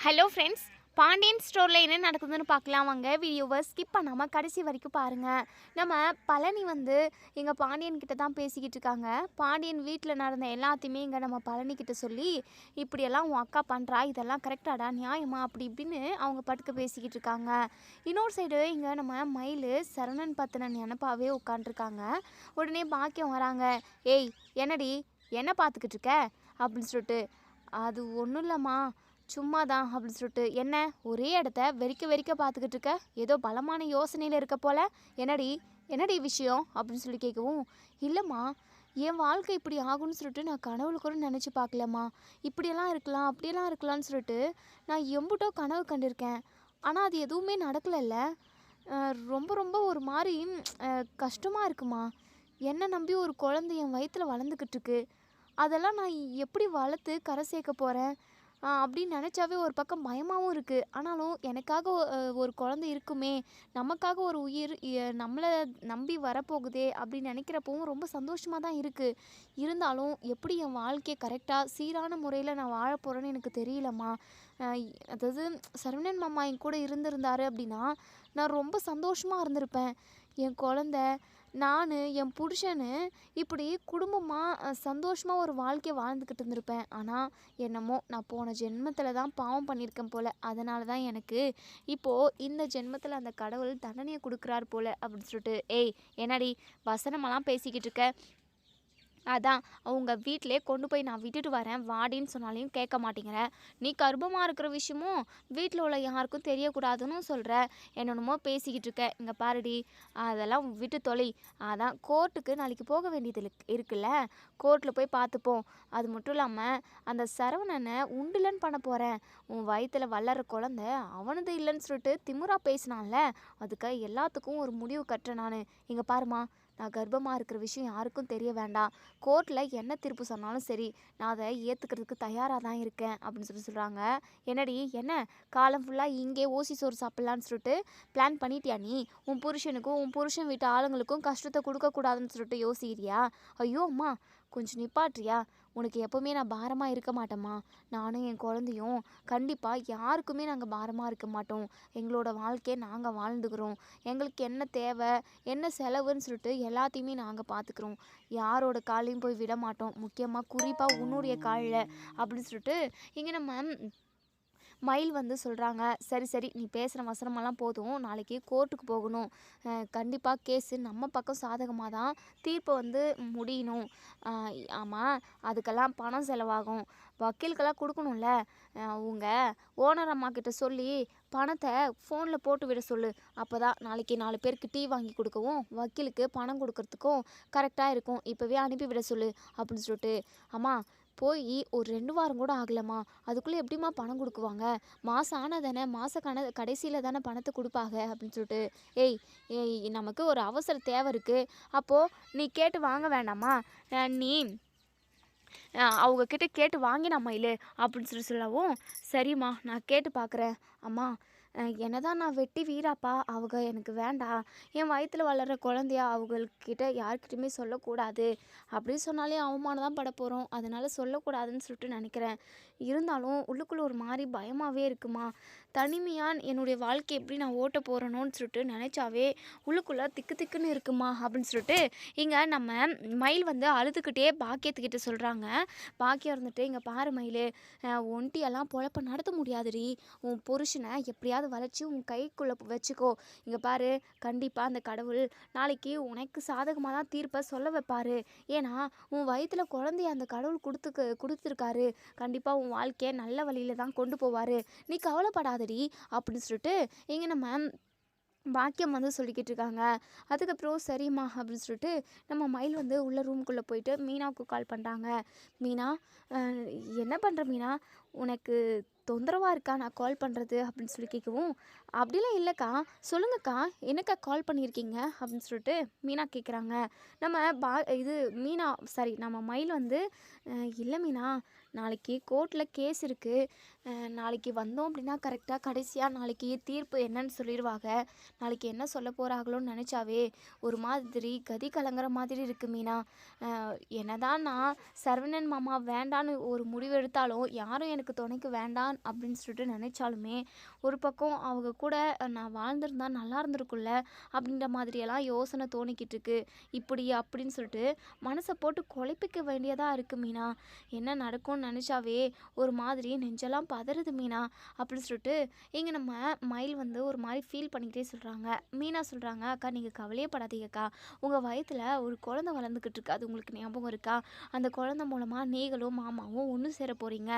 Hello friends, Pandian ஸ்டோரில் என்ன நடக்குதுன்னு பார்க்கலாம் வாங்க. வீடியோவை ஸ்கிப் பண்ணாமல் கடைசி வரைக்கும் பாருங்கள். நம்ம பழனி வந்து எங்கள் பாண்டியன் கிட்ட தான் பேசிக்கிட்டு இருக்காங்க. பாண்டியன் வீட்டில் நடந்த எல்லாத்தையுமே இங்கே நம்ம பழனிக்கிட்ட சொல்லி, இப்படியெல்லாம் உன் அக்கா பண்ணுறா, இதெல்லாம் கரெக்டாடா, நியாயமா, அப்படி இப்படின்னு அவங்க பாட்டுக்கு பேசிக்கிட்டு இருக்காங்க. இன்னொரு சைடு இங்கே நம்ம மயில் சரவணன் பற்றின நினப்பாவே உட்காண்ட்ருக்காங்க. உடனே பாக்கியம் வராங்க. ஏய் என்னடி, என்ன பார்த்துக்கிட்டு இருக்க அப்படின்னு சொல்லிட்டு. அது ஒன்றும் இல்லைம்மா, சும்மா தான் அப்படின்னு சொல்லிட்டு. என்ன ஒரே இடத்த வெறிக்க வெறிக்க பார்த்துக்கிட்டு இருக்க, ஏதோ பலமான யோசனையில் இருக்க போல, என்னடி என்னடி விஷயம் அப்படின்னு சொல்லி கேட்கவும், இல்லைம்மா, என் வாழ்க்கை இப்படி ஆகும்னு சொல்லிட்டு நான் கனவுல கூட நினச்சி பார்க்கலம்மா. இப்படியெல்லாம் இருக்கலாம் அப்படியெல்லாம் இருக்கலாம்னு சொல்லிட்டு நான் எம்புட்டோ கனவு கண்டிருக்கேன். ஆனால் அது எதுவுமே நடக்கலைல்ல. ரொம்ப ரொம்ப ஒரு மாதிரி கஷ்டமாக இருக்குமா. என்னை நம்பி ஒரு குழந்தை என் வயிற்றில் வளர்ந்துக்கிட்டு இருக்கு. அதெல்லாம் நான் எப்படி வளர்த்து கரை சேர்க்க போகிறேன் அப்படின்னு நினச்சாவே ஒரு பக்கம் பயமாகவும் இருக்குது. ஆனாலும் எனக்காக ஒரு குழந்தை இருக்குமே, நமக்காக ஒரு உயிர் நம்மளை நம்பி வரப்போகுதே அப்படின்னு நினைக்கிறப்பவும் ரொம்ப சந்தோஷமாக தான் இருக்குது. இருந்தாலும் எப்படி என் வாழ்க்கையை கரெக்டாக சீரான முறையில் நான் வாழ போகிறேன்னு எனக்கு தெரியலம்மா. அதாவது சரவணன் மாமா என் கூட இருந்திருந்தாரு அப்படின்னா நான் ரொம்ப சந்தோஷமாக இருந்திருப்பேன். என் குழந்த, நான், என் புருஷன்னு இப்படி குடும்பமாக சந்தோஷமாக ஒரு வாழ்க்கையை வாழ்ந்துக்கிட்டு இருந்திருப்பேன். ஆனால் என்னமோ நான் போன ஜென்மத்தில் தான் பாவம் பண்ணியிருக்கேன் போல். அதனால தான் எனக்கு இப்போது இந்த ஜென்மத்தில் அந்த கடவுள் தண்டனையை கொடுக்குறார் போல் அப்படின்னு சொல்லிட்டு. ஏய் என்னடி வசனமெல்லாம் பேசிக்கிட்டு இருக்க, அதான் அவங்க வீட்டிலே கொண்டு போய் நான் விட்டுட்டு வரேன் வாடின்னு சொன்னாலையும் கேட்க மாட்டேங்கிற. நீ கர்ப்பமாக இருக்கிற விஷயமும் வீட்டில் உள்ள யாருக்கும் தெரியக்கூடாதுன்னு சொல்கிற. என்னென்னமோ பேசிக்கிட்டு இருக்க. இங்கே பாருடி, அதெல்லாம் விட்டு தொலை. அதான் கோர்ட்டுக்கு நாளைக்கு போக வேண்டியது இருக்குல்ல, கோர்ட்டில் போய் பார்த்துப்போம். அது மட்டும் இல்லாமல் அந்த சரவணனை உண்டுலன்னு பண்ண போகிறேன். உன் வயிற்றில் வளர்கிற குழந்த அவனது இல்லைன்னு சொல்லிட்டு திமுறா பேசினான்ல, அதுக்கு எல்லாத்துக்கும் ஒரு முடிவு கட்டுறேன் நான். இங்கே பாருமா, நான் கர்ப்பமாக இருக்கிற விஷயம் யாருக்கும் தெரிய வேண்டாம். கோர்ட்டில் என்ன தீர்ப்பு சொன்னாலும் சரி, நான் அதை ஏற்றுக்கிறதுக்கு தயாராக தான் இருக்கேன் அப்படின்னு சொல்கிறாங்க. என்னடி என்ன காலம் ஃபுல்லாக இங்கே ஓசி சோறு சாப்பிட்லான்னு சொல்லிட்டு பிளான் பண்ணிட்டியா நீ? உன் புருஷனுக்கும் உன் புருஷன் வீட்டு ஆளுங்களுக்கும் கஷ்டத்தை கொடுக்கக்கூடாதுன்னு சொல்லிட்டு யோசிக்கிறியா? ஐயோ அம்மா, கொஞ்சம் நிப்பாட்றியா? உனக்கு எப்போவுமே நான் பாரமாக இருக்க மாட்டேம்மா. நானும் என் குழந்தையும் கண்டிப்பாக யாருக்குமே நாங்கள் பாரமாக இருக்க மாட்டோம். எங்களோட வாழ்க்கையை நாங்கள் வாழ்ந்துக்கிறோம். எங்களுக்கு என்ன தேவை, என்ன செலவுன்னு சொல்லிட்டு எல்லாத்தையுமே நாங்கள் பார்த்துக்குறோம். யாரோட காலையும் போய் விட மாட்டோம். முக்கியமாக குறிப்பாக உன்னுடைய காலில் அப்படின்னு சொல்லிட்டு இங்கே நம்ம மயில் வந்து சொல்கிறாங்க. சரி சரி, நீ பேசுகிற வசனமெல்லாம் போதும், நாளைக்கு கோர்ட்டுக்கு போகணும். கண்டிப்பாக கேஸு நம்ம பக்கம் சாதகமாக தான் தீர்ப்பை வந்து முடியணும். ஆமாம், அதுக்கெல்லாம் பணம் செலவாகும், வக்கீலுக்கெல்லாம் கொடுக்கணும்ல. உங்கள் ஓனர் அம்மா கிட்ட சொல்லி பணத்தை ஃபோனில் போட்டு விட சொல்லு. அப்போ தான் நாளைக்கு 4 பேருக்கு டீ வாங்கி கொடுக்கவும் வக்கீலுக்கு பணம் கொடுக்கறதுக்கும் கரெக்டாக இருக்கும். இப்போவே அனுப்பிவிட சொல்லு அப்படின்னு சொல்லிட்டு. அம்மா, போய் ஒரு 2 வாரம் கூட ஆகலம்மா, அதுக்குள்ளே எப்படிம்மா பணம் கொடுக்குவாங்க? மாதம் ஆனால் தானே, கடைசியில் தானே பணத்தை கொடுப்பாங்க அப்படின்னு சொல்லிட்டு. ஏய் ஏய், நமக்கு ஒரு அவசர தேவை இருக்குது, அப்போது நீ கேட்டு வாங்க வேண்டாமா? நீ அவங்கக்கிட்ட கேட்டு வாங்கினா மயில் அப்படின்னு சொல்லவும், சரிம்மா நான் கேட்டு பார்க்குறேன். அம்மா, என்னதான் நான் வெட்டி வீராப்பா, அவங்க எனக்கு வேண்டாம். என் வயிற்றில் வளர்கிற குழந்தையா அவங்கக்கிட்ட யார்கிட்டையுமே சொல்லக்கூடாது. அப்படி சொன்னாலே அவமானம் தான் பட போகிறோம். அதனால் சொல்லக்கூடாதுன்னு சொல்லிட்டு நினைக்கிறேன். இருந்தாலும் உள்ளுக்குள்ளே ஒரு மாதிரி பயமாகவே இருக்குமா. தனிமையாக என்னுடைய வாழ்க்கை எப்படி நான் ஓட்ட போகிறேனோன்னு சொல்லிட்டு நினச்சாவே உள்ளுக்குள்ளே திக்கு திக்குன்னு இருக்குமா அப்படின்னு சொல்லிட்டு இங்கே நம்ம மயில் வந்து அழுதுகிட்டே பாக்கியத்துக்கிட்ட சொல்கிறாங்க. பாக்கியம் இருந்துட்டு, இங்கே பாரு மயில், ஒண்டியெல்லாம் பொழப்ப நடத்த முடியாதுடி. உன் புருஷனை எப்படியாவது வளைச்சி உன் கைக்குள்ளே வச்சுக்கோ. இங்கே பாரு, கண்டிப்பாக அந்த கடவுள் நாளைக்கு உனக்கு சாதகமாக தான் தீர்ப்பை சொல்ல வைப்பார். ஏன்னா உன் வயிற்றில் குழந்தைய அந்த கடவுள் கொடுத்துருக்காரு. கண்டிப்பாக உன் வாழ்க்கையை நல்ல வழியில் தான் கொண்டு போவார். நீ கவலைப்படாதடி அப்படின்னு சொல்லிட்டு இங்கே நம்ம பாக்கியம் வந்து சொல்லிக்கிட்டு இருக்காங்க. அதுக்கப்புறம் சரிம்மா அப்படின்னு சொல்லிட்டு நம்ம மயில் வந்து உள்ள ரூம்குள்ளே போயிட்டு மீனாவுக்கு கால் பண்ணுறாங்க. மீனா, என்ன பண்ணுற மீனா, உனக்கு தொந்தரவாக இருக்கா நான் கால் பண்ணுறது அப்படின்னு சொல்லி கேட்கவும், அப்படிலாம் இல்லைக்கா, சொல்லுங்கக்கா, என்னக்கா கால் பண்ணியிருக்கீங்க அப்படின்னு சொல்லிட்டு மீனா கேட்குறாங்க. நம்ம இது மீனா, சாரி, நம்ம மயில் வந்து இல்லை மீனா, நாளைக்கு கோர்ட்டில் கேஸ் இருக்குது, நாளைக்கு வந்தோம் அப்படின்னா கரெக்டாக கடைசியாக நாளைக்கு தீர்ப்பு என்னன்னு சொல்லிடுவாங்க. நாளைக்கு என்ன சொல்ல போகிறாங்களோன்னு நினச்சாவே ஒரு மாதிரி கதி கலங்குற மாதிரி இருக்குது மீனா. என்னதான் நான் சரவணன் மாமா வேண்டான்னு ஒரு முடிவு எடுத்தாலும் யாரும் எனக்கு துணைக்கு வேண்டாம் அப்படின்னு சொல்லிட்டு நினச்சாலுமே ஒரு பக்கம் அவங்க கூட நான் வாழ்ந்திருந்தா நல்லா இருந்திருக்கும்ல அப்படின்ற மாதிரியெல்லாம் யோசனை தோணிக்கிட்டு இருக்கு. இப்படி அப்படின்னு சொல்லிட்டு மனசை போட்டு குழப்பிக்க வேண்டியதாக இருக்குது மீனா. என்ன நடக்கும்னு நினச்சாவே ஒரு மாதிரி நெஞ்செல்லாம் பதறுது மீனா அப்படின்னு சொல்லிட்டு இங்கே நம்ம மயில் வந்து ஒரு மாதிரி ஃபீல் பண்ணிக்கிட்டே சொல்கிறாங்க. மீனா சொல்கிறாங்க, அக்கா நீங்கள் கவலையே படாதீங்கக்கா, உங்கள் வயத்தில் ஒரு குழந்தை வளர்ந்துக்கிட்டு இருக்கு, அது உங்களுக்கு ஞாபகம் இருக்கா? அந்த குழந்தை மூலமாக நீங்களும் மாமாவும் ஒன்று சேர போகிறீங்க.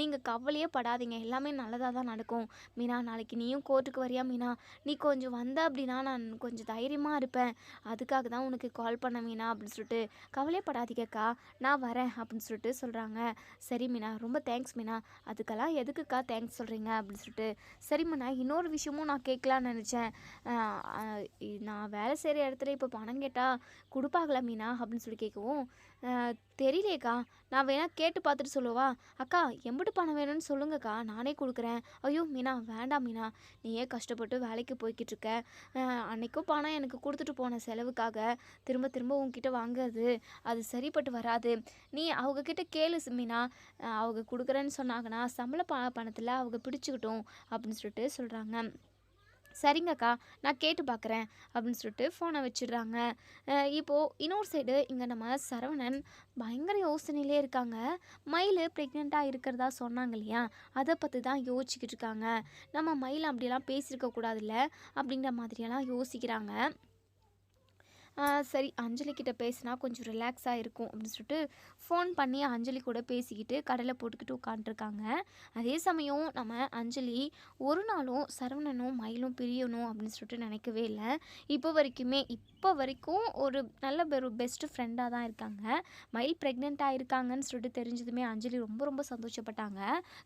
நீங்கள் கவலையே படாதீங்க, எல்லாமே நல்லதாக தான் நடக்கும். மீனா நாளைக்கு நீயும் கோர்ட்டுக்கு வரியா மீனா? நீ கொஞ்சம் வந்த அப்படின்னா நான் கொஞ்சம் தைரியமாக இருப்பேன். அதுக்காக தான் உனக்கு கால் பண்ண மீனா அப்படின்னு சொல்லிட்டு. கவலையே படாதீங்கக்கா, நான் வரேன் அப்படின்னு சொல்லிட்டு சொல்கிறாங்க. சரி மீனா, ரொம்ப தேங்க்ஸ் மீனா. அதுக்கெல்லாம் எதுக்குக்கா தேங்க்ஸ் சொல்கிறீங்க அப்படின்னு சொல்லிட்டு. சரி மீனா, இன்னொரு விஷயமும் நான் கேட்கலான்னு நினச்சேன். நான் வேலை செய்கிற இடத்துல இப்போ பணம் கேட்டால் கொடுப்பாங்களா மீனா அப்படின்னு சொல்லி கேட்கவும், தெரியலையேக்கா, நான் வேணால் கேட்டு பார்த்துட்டு சொல்லவா? அக்கா எம்பிட்டு பணம் வேணும்னு சொல்லுங்கக்கா, நானே கொடுக்குறேன். ஐயோ மீனா, வேண்டாம் மீனா, நீ ஏன் கஷ்டப்பட்டு வேலைக்கு போய்கிட்டு இருக்க? அன்னைக்கும் பணம் எனக்கு கொடுத்துட்டு போன செலவுக்காக திரும்ப திரும்ப உங்ககிட்ட வாங்குறது அது சரிப்பட்டு வராது. நீ அவங்கக்கிட்ட கேளு மீனா, அவங்க கொடுக்குறேன்னு சொன்னாங்கன்னா சம்பள பணத்தில் அவங்க பிடிச்சிக்கிட்டோம் அப்படின்னு சொல்லிட்டு சொல்கிறாங்க. சரிங்கக்கா, நான் கேட்டு பார்க்குறேன் அப்படின்னு சொல்லிட்டு ஃபோனை வச்சிடுறாங்க. இப்போது இன்னொரு சைடு இங்கே நம்ம சரவணன் பயங்கர யோசனையிலே இருக்காங்க. மயில் ப்ரெக்னெண்ட்டாக இருக்கிறதா சொன்னாங்க இல்லையா, அதை பற்றி தான் யோசிச்சுக்கிட்டு இருக்காங்க. நம்ம மயில் அப்படியெல்லாம் பேசியிருக்க கூடாதுல்ல அப்படிங்கிற மாதிரியெல்லாம் யோசிக்கிறாங்க. சரி அஞ்சலி கிட்ட பேசினா கொஞ்சம் ரிலாக்ஸாக இருக்கும் அப்படின்னு சொல்லிட்டு ஃபோன் பண்ணி அஞ்சலி கூட பேசிக்கிட்டு கடையில் போட்டுக்கிட்டு உட்காண்ட்ருக்காங்க. அதே சமயம் நம்ம அஞ்சலி ஒரு நாளும் சரவணனும் மயிலும் பிரியணும் அப்படின்னு சொல்லிட்டு நினைக்கவே இல்லை. இப்போ வரைக்கும் ஒரு நல்ல ஒரு பெஸ்ட் ஃப்ரெண்டாக தான் இருக்காங்க. மயில் ப்ரெக்னெண்ட்டாக இருக்காங்கன்னு சொல்லிட்டு தெரிஞ்சதுமே அஞ்சலி ரொம்ப ரொம்ப சந்தோஷப்பட்டாங்க.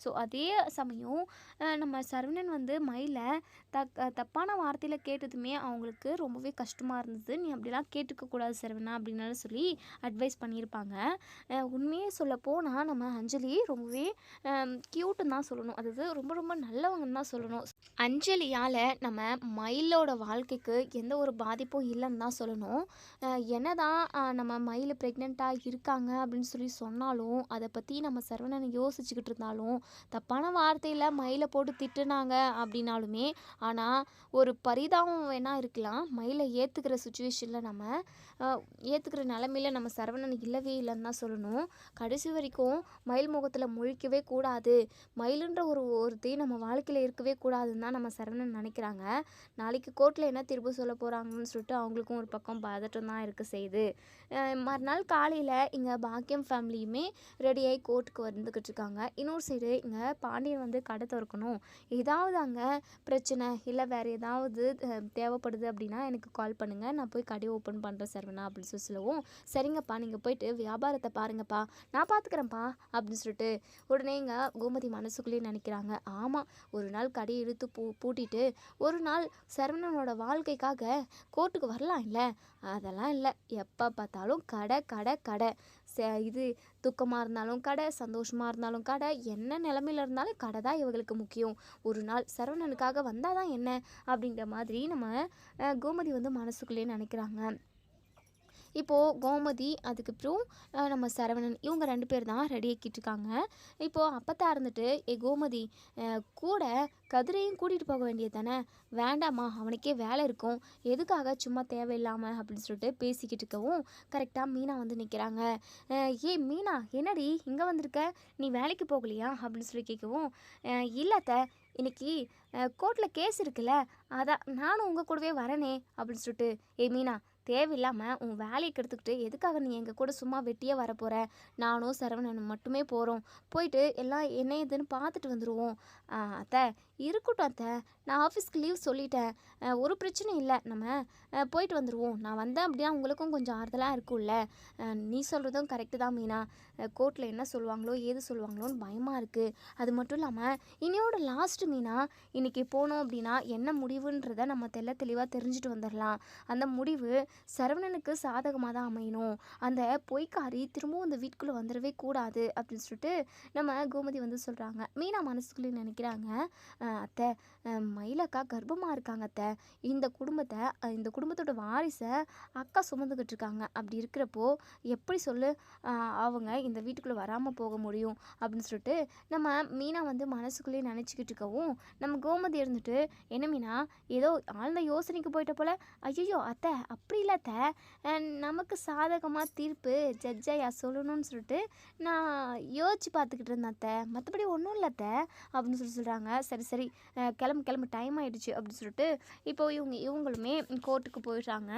ஸோ அதே சமயம் நம்ம சரவணன் வந்து மயிலை தப்பான வார்த்தையில் கேட்டதுமே அவங்களுக்கு ரொம்பவே கஷ்டமாக இருந்தது. நீ அப்படிலாம் கேட்டுக்கக்கூடாது சரவணா அப்படின்னாலும் சொல்லி அட்வைஸ் பண்ணியிருப்பாங்க. உண்மையே சொல்லப்போனால் நம்ம அஞ்சலி ரொம்பவே க்யூட்டுன்னு தான் சொல்லணும். அதாவது ரொம்ப ரொம்ப நல்லவங்கன்னு தான் சொல்லணும். அஞ்சலியால் நம்ம மயிலோட வாழ்க்கைக்கு எந்த ஒரு பாதிப்பும் இல்லைன்னு தான் சொல்லணும். என்னதான் நம்ம மயில் ப்ரெக்னெண்ட்டாக இருக்காங்க அப்படின்னு சொல்லி சொன்னாலும் அதை பற்றி நம்ம சரவணனை யோசிச்சுக்கிட்டு இருந்தாலும் தப்பான வார்த்தையில் மயிலை போட்டு திட்டுனாங்க அப்படின்னாலுமே, ஆனால் ஒரு பரிதாபம் வேணால் இருக்கலாம், மயிலை ஏற்றுக்கிற சுச்சுவேஷனில் நம்ம ஏற்றுக்கிற நிலமையில நம்ம சரவணன் இல்லவே இல்லைன்னு தான் சொல்லணும். கடைசி வரைக்கும் மயில் முகத்தில் முழிக்கவே கூடாது, மயிலுன்ற ஒருத்தி நம்ம வாழ்க்கையில் இருக்கவே கூடாதுன்னு தான் நம்ம சரவணன் நினைக்கிறாங்க. நாளைக்கு கோர்ட்டில் என்ன தீர்ப்பு சொல்ல போகிறாங்கன்னு சொல்லிட்டு அவங்களுக்கும் ஒரு பக்கம் பதட்டம் தான் இருக்க செய்யுது. மறுநாள் காலையில் இங்கே பாக்கியம் ஃபேமிலியுமே ரெடியாகி கோர்ட்டுக்கு வந்துக்கிட்டு இருக்காங்க. இன்னொரு சைடு இங்கே பாண்டியன் வந்து கடை திறக்கணும், ஏதாவது அங்கே பிரச்சனை இல்லை வேறு ஏதாவது தேவைப்படுது அப்படின்னா எனக்கு கால் பண்ணுங்கள், நான் போய் கடை ஓப்பன் பண்ணுறேன் சரவணா அப்படின்னு சொல்லவும், சரிங்கப்பா நீங்கள் போயிட்டு வியாபாரத்தை பாருங்கப்பா, நான் பார்த்துக்கிறேன்ப்பா அப்படின்னு சொல்லிட்டு உடனே இங்கே கோமதி மனசுக்குள்ளேயே நினைக்கிறாங்க. ஆமாம், ஒரு நாள் கடையை இழுத்து பூட்டிட்டு ஒரு நாள் சரவணனோட வாழ்க்கைக்காக கோர்ட்டுக்கு வரலாம் இல்லை, அதெல்லாம் இல்லை, எப்போ பார்த்தாலும் கடை கடை கடை, இது துக்கமாக இருந்தாலும் கடை, சந்தோஷமாக இருந்தாலும் கடை, என்ன நிலமையில இருந்தாலும் கடை தான் இவங்களுக்கு முக்கியம். ஒரு நாள் சரவணனுக்காக வந்தால் தான் என்ன அப்படிங்கிற மாதிரி நம்ம கோமதி வந்து மனசுக்குள்ளேயே நினைக்கிறாங்க. இப்போது கோமதி அதுக்கப்புறம் நம்ம சரவணன் இவங்க 2 பேர் தான் ரெடி ஆக்கிட்டு இருக்காங்க. இப்போது அப்பத்தா இருந்துட்டு, கோமதி கூட கதிரையும் கூட்டிகிட்டு போக வேண்டியது தானே, வேண்டாமா அவனுக்கே வேலை இருக்கும், எதுக்காக சும்மா தேவையில்லாமல் அப்படின்னு சொல்லிட்டு பேசிக்கிட்டு இருக்கவும் கரெக்டாக மீனா வந்து நிற்கிறாங்க. மீனா என்னடி இங்கே வந்திருக்க, நீ வேலைக்கு போகலையா அப்படின்னு சொல்லி கேட்கவும், இல்லைத்த இன்னைக்கு கோர்ட்டில் கேஸ் இருக்குல்ல, அதான் நானும் உங்கள் கூடவே வரனே அப்படின்னு சொல்லிட்டு. மீனா தேவையில்லாமல் உன் வேலையை கெடுத்துக்கிட்டு எதுக்காக நீ எங்கள் கூட சும்மா வெட்டியே வரப்போகிற, நானும் சரவணனும் மட்டுமே போகிறோம், போயிட்டு எல்லாம் என்ன ஏதுன்னு பார்த்துட்டு வந்துடுவோம். அத்தை இருக்கட்டும் அத்தை, நான் ஆஃபீஸ்க்கு லீவ் சொல்லிட்டேன், ஒரு பிரச்சனையும் இல்லை, நம்ம போயிட்டு வந்துடுவோம், நான் வந்தேன் அப்படின்னா உங்களுக்கும் கொஞ்சம் ஆறுதலாக இருக்கும்ல. நீ சொல்கிறதும் கரெக்டு தான் மீனா, கோர்ட்டில் என்ன சொல்லுவாங்களோ ஏது சொல்லுவாங்களோன்னு பயமாக இருக்குது. அது மட்டும் இல்லாமல் இனியோட லாஸ்ட்டு மீனா, இன்றைக்கி போனோம் அப்படின்னா என்ன முடிவுன்றதை நம்ம தெளிவாக தெரிஞ்சுட்டு வந்துடலாம். அந்த முடிவு சரவணனுக்கு சாதகமாக தான் அமையணும். அந்த பொய்க்காரி திரும்பவும் அந்த வீட்டுக்குள்ளே வந்துடவே கூடாது அப்படின்னு சொல்லிட்டு நம்ம கோமதி வந்து சொல்கிறாங்க. மீனா மனசுக்குள்ளே நினைக்கிறாங்க, அத்தை மயிலக்கா கர்ப்பமாக இருக்காங்க அத்தை. இந்த குடும்பத்தோட வாரிசை அக்கா சுமந்துக்கிட்டு இருக்காங்க. அப்படி இருக்கிறப்போ எப்படி சொல்லு அவங்க இந்த வீட்டுக்குள்ளே வராமல் போக முடியும் அப்படின்னு சொல்லிட்டு நம்ம மீனா வந்து மனசுக்குள்ளேயே நினச்சிக்கிட்டு இருக்கவும், நம்ம கோமதி இருந்துட்டு, என்ன மீனா ஏதோ ஆழ்ந்த யோசனைக்கு போயிட்ட போல. ஐயோ அத்தை அப்படி இல்லை அத்தை, நமக்கு சாதகமாக தீர்ப்பு ஜட்ஜையா சொல்லணும்னு சொல்லிட்டு நான் யோசிச்சு பார்த்துக்கிட்டு இருந்தேன் அத்தை, மற்றபடி ஒன்றும் இல்லை அத்தை அப்படின்னு சொல்கிறாங்க. சரி சரி கிளம்பு டைம் ஆயிடுச்சு அப்படின்னு சொல்லிட்டு இப்போ இவங்களுமே கோர்ட்டுக்கு போயிடுறாங்க.